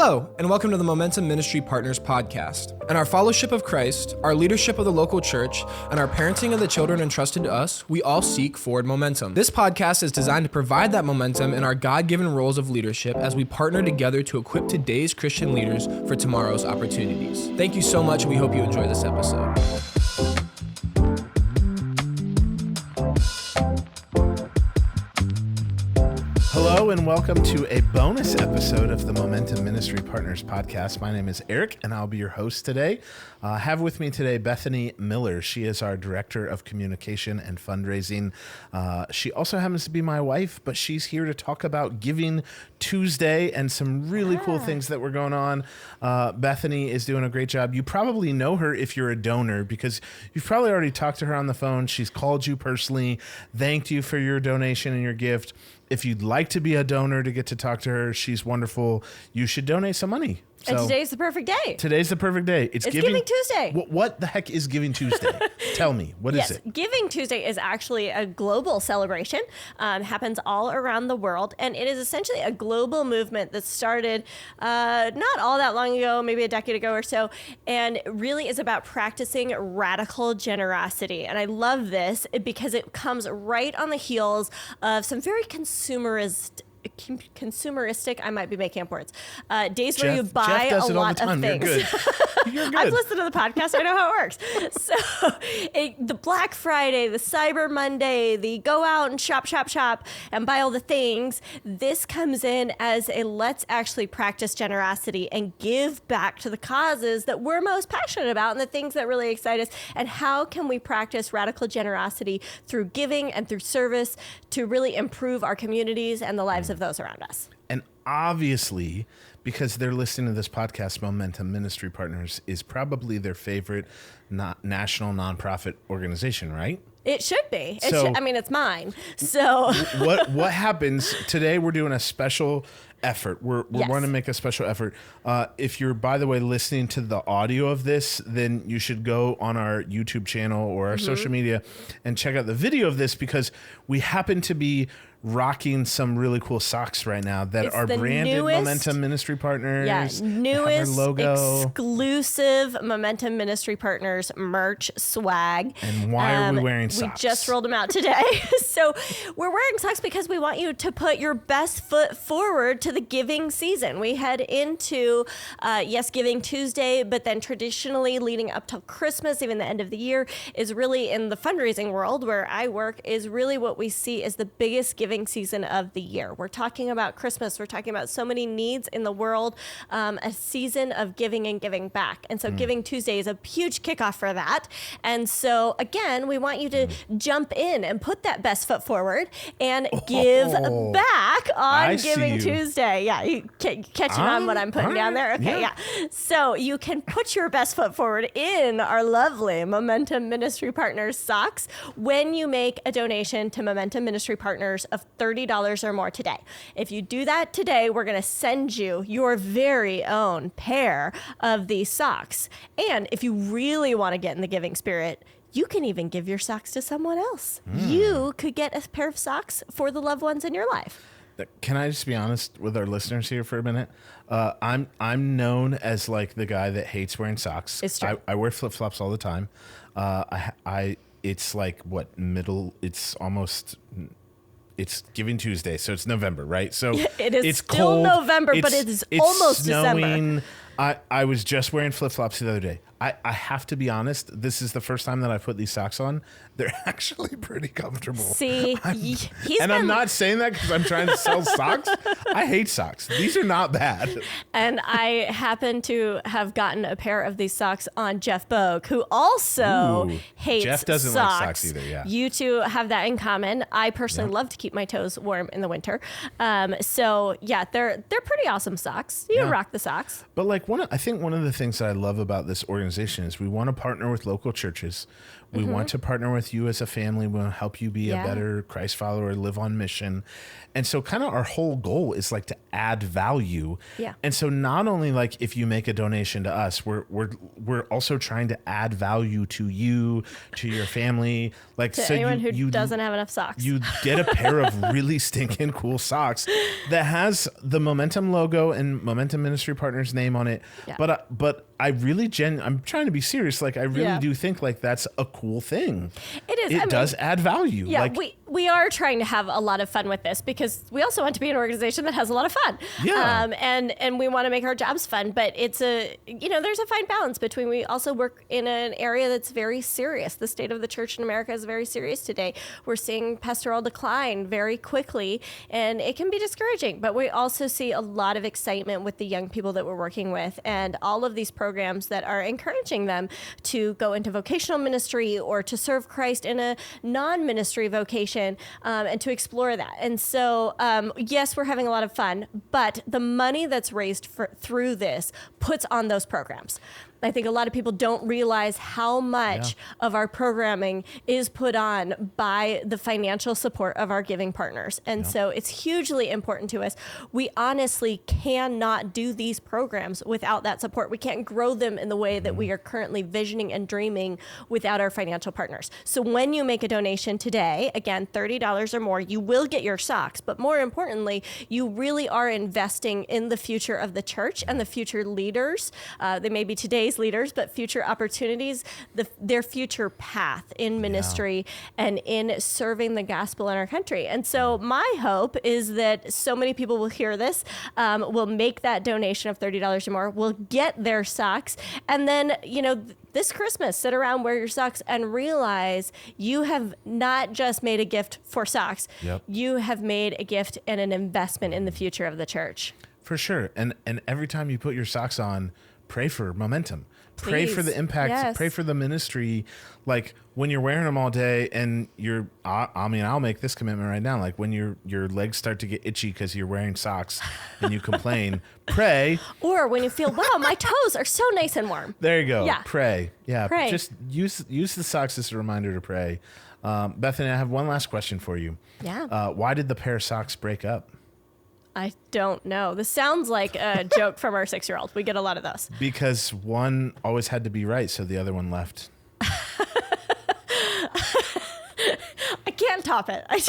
Hello, and welcome to the Momentum Ministry Partners podcast. In our fellowship of Christ, our leadership of the local church, and our parenting of the children entrusted to us, we all seek forward momentum. This podcast is designed to provide that momentum in our God-given roles of leadership as we partner together to equip today's Christian leaders for tomorrow's opportunities. Thank you so much, and we hope you enjoy this episode. Hello and welcome to a bonus episode of the Momentum Ministry Partners podcast. My name is Eric and I'll be your host today. I have with me today Bethany Miller. She is our Director of Communication and Fundraising. She also happens to be my wife, but she's here to talk about Giving Tuesday and some really cool things that were going on. Bethany is doing a great job. You probably know her if you're a donor because you've probably already talked to her on the phone. She's called you personally, thanked you for your donation and your gift. If you'd like to be a donor to get to talk to her, she's wonderful. You should donate some money. So, and today's the perfect day. Today's the perfect day. It's Giving Tuesday. What the heck is Giving Tuesday? Tell me, what is it? Giving Tuesday is actually a global celebration. Happens all around the world. And it is essentially a global movement that started not all that long ago, maybe a decade ago or so, and really is about practicing radical generosity. And I love this because it comes right on the heels of some very consumeristic, I might be making up words, days where you buy a lot of things. You're good. You're good. I've listened to the podcast. I know how it works. So the Black Friday, the Cyber Monday, the go out and shop and buy all the things. This comes in as a let's actually practice generosity and give back to the causes that we're most passionate about and the things that really excite us. And how can we practice radical generosity through giving and through service to really improve our communities and the lives of those around us? And obviously, because they're listening to this podcast, Momentum Ministry Partners is probably their favorite national nonprofit organization, right? It should be. It's mine. So what happens today? We're doing a special effort. We're going to make a special effort. If you're, by the way, listening to the audio of this, then you should go on our YouTube channel or our social media and check out the video of this because we happen to be rocking some really cool socks right now that are branded Momentum Ministry Partners. Yeah, newest logo. Exclusive Momentum Ministry Partners merch swag. And why are we wearing socks? We just rolled them out today. So we're wearing socks because we want you to put your best foot forward to the giving season. We head into, Giving Tuesday, but then traditionally leading up till Christmas, even the end of the year, is really in the fundraising world where I work, is really what we see as the biggest giving season of the year. We're talking about Christmas. We're talking about so many needs in the world, a season of giving and giving back. And so Giving Tuesday is a huge kickoff for that. And so again, we want you to jump in and put that best foot forward and give back on Giving Tuesday. Yeah, you catching on what I'm putting down there? Okay, yeah. So you can put your best foot forward in our lovely Momentum Ministry Partners socks when you make a donation to Momentum Ministry Partners of $30 or more today. If you do that today, we're going to send you your very own pair of these socks. And if you really want to get in the giving spirit, you can even give your socks to someone else. You could get a pair of socks for the loved ones in your life. Can I just be honest with our listeners here for a minute? I'm known as like the guy that hates wearing socks. It's true. I wear flip-flops all the time. It's like it's Giving Tuesday, so it's November, right? So it's still cold. November, but it's almost snowing. December. I was just wearing flip-flops the other day. I have to be honest, this is the first time that I put these socks on. They're actually pretty comfortable. See, I'm not saying that because I'm trying to sell socks. I hate socks. These are not bad. And I happen to have gotten a pair of these socks on Jeff Bogue, who also hates Jeff doesn't like socks either, yeah. You two have that in common. I personally love to keep my toes warm in the winter. So yeah, they're pretty awesome socks. You rock the socks. But like I think one of the things that I love about this organization organization is we want to partner with local churches. We want to partner with you as a family. We want to help you be a better Christ follower, live on mission. And so kind of our whole goal is like to add value. Yeah. And so not only like if you make a donation to us, we're also trying to add value to you, to your family. Like To so anyone you who doesn't have enough socks. You get a pair of really stinking cool socks that has the Momentum logo and Momentum Ministry Partners name on it. Yeah. But I really I'm trying to be serious. Like I really do think like that's a cool thing. It is. It does add value. Yeah, like, we are trying to have a lot of fun with this because we also want to be an organization that has a lot of fun. Yeah. And we want to make our jobs fun, but it's there's a fine balance between we also work in an area that's very serious. The state of the church in America is very serious today. We're seeing pastoral decline very quickly, and it can be discouraging, but we also see a lot of excitement with the young people that we're working with and all of these programs that are encouraging them to go into vocational ministry or to serve Christ in a non-ministry vocation and to explore that. And so, yes, we're having a lot of fun, but the money that's raised through this puts on those programs. I think a lot of people don't realize how much of our programming is put on by the financial support of our giving partners. And so it's hugely important to us. We honestly cannot do these programs without that support. We can't grow them in the way that we are currently visioning and dreaming without our financial partners. So when you make a donation today, again, $30 or more, you will get your socks. But more importantly, you really are investing in the future of the church and the future leaders. They may be today's leaders, but future opportunities, their future path in ministry and in serving the gospel in our country. And so my hope is that so many people will hear this, will make that donation of $30 or more, will get their socks, and then, this Christmas, sit around, wear your socks, and realize you have not just made a gift for socks. Yep. You have made a gift and an investment in the future of the church. For sure. And every time you put your socks on, pray for momentum. Pray for the impact. Yes. Pray for the ministry. Like when you're wearing them all day and I'll make this commitment right now. Like when your legs start to get itchy because you're wearing socks and you complain, pray. Or when you feel, wow, my toes are so nice and warm. There you go. Yeah. Pray. Yeah. Pray. Just use the socks as a reminder to pray. Bethany, I have one last question for you. Yeah. Why did the pair of socks break up? I don't know. This sounds like a joke from our 6-year-old. We get a lot of those. Because one always had to be right, so the other one left. I can't top it. I'm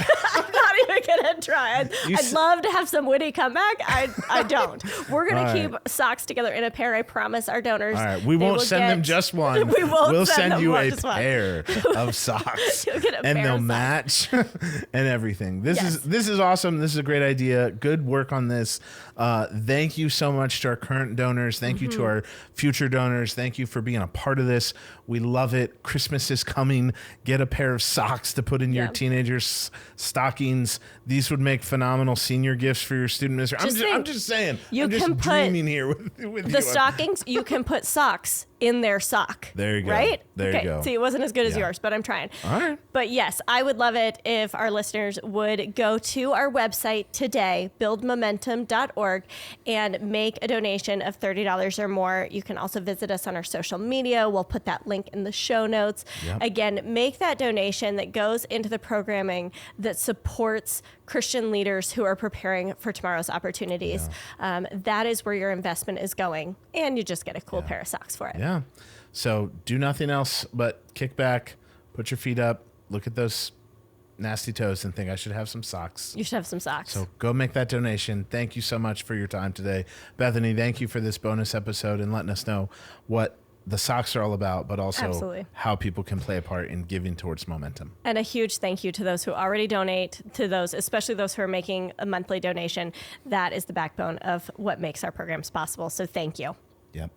not even going to try. I'd love to have some witty comeback. I don't. We're going to keep socks together in a pair. I promise our donors. All right. We won't send them just one. We'll send you a pair of socks. And they'll match and everything. This is awesome. This is a great idea. Good work on this. Thank you so much to our current donors. Thank you to our future donors. Thank you for being a part of this. We love it. Christmas is coming. Get a pair of socks to put in your teenagers' stockings. These would make phenomenal senior gifts for your student ministry. I'm just saying. I'm just dreaming here with the stockings. You can put socks in their sock. There you go. Right? There you go. See, it wasn't as good as yours, but I'm trying. All right. But yes, I would love it if our listeners would go to our website today, buildmomentum.org, and make a donation of $30 or more. You can also visit us on our social media. We'll put that link in the show notes. Yep. Again, make that donation that goes into the programming that supports Christian leaders who are preparing for tomorrow's opportunities. Yeah. That is where your investment is going, and you just get a cool pair of socks for it. Yeah. So do nothing else but kick back, put your feet up, look at those nasty toes and think I should have some socks. You should have some socks. So go make that donation. Thank you so much for your time today. Bethany, thank you for this bonus episode and letting us know what the socks are all about, but also how people can play a part in giving towards momentum. And a huge thank you to those who already donate, to those, especially those who are making a monthly donation. That is the backbone of what makes our programs possible. So thank you. Yep.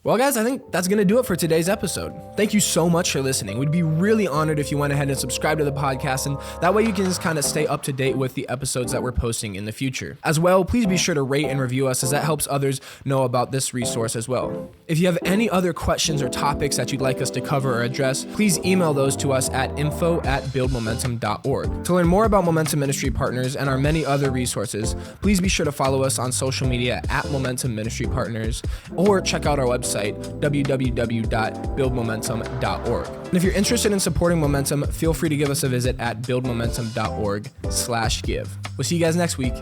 Well, guys, I think that's going to do it for today's episode. Thank you so much for listening. We'd be really honored if you went ahead and subscribed to the podcast, and that way you can just kind of stay up to date with the episodes that we're posting in the future. As well, please be sure to rate and review us, as that helps others know about this resource as well. If you have any other questions or topics that you'd like us to cover or address, please email those to us at info@buildmomentum.org. To learn more about Momentum Ministry Partners and our many other resources, please be sure to follow us on social media at Momentum Ministry Partners, or check out our website website, www.buildmomentum.org. And if you're interested in supporting Momentum, feel free to give us a visit at buildmomentum.org/give. We'll see you guys next week.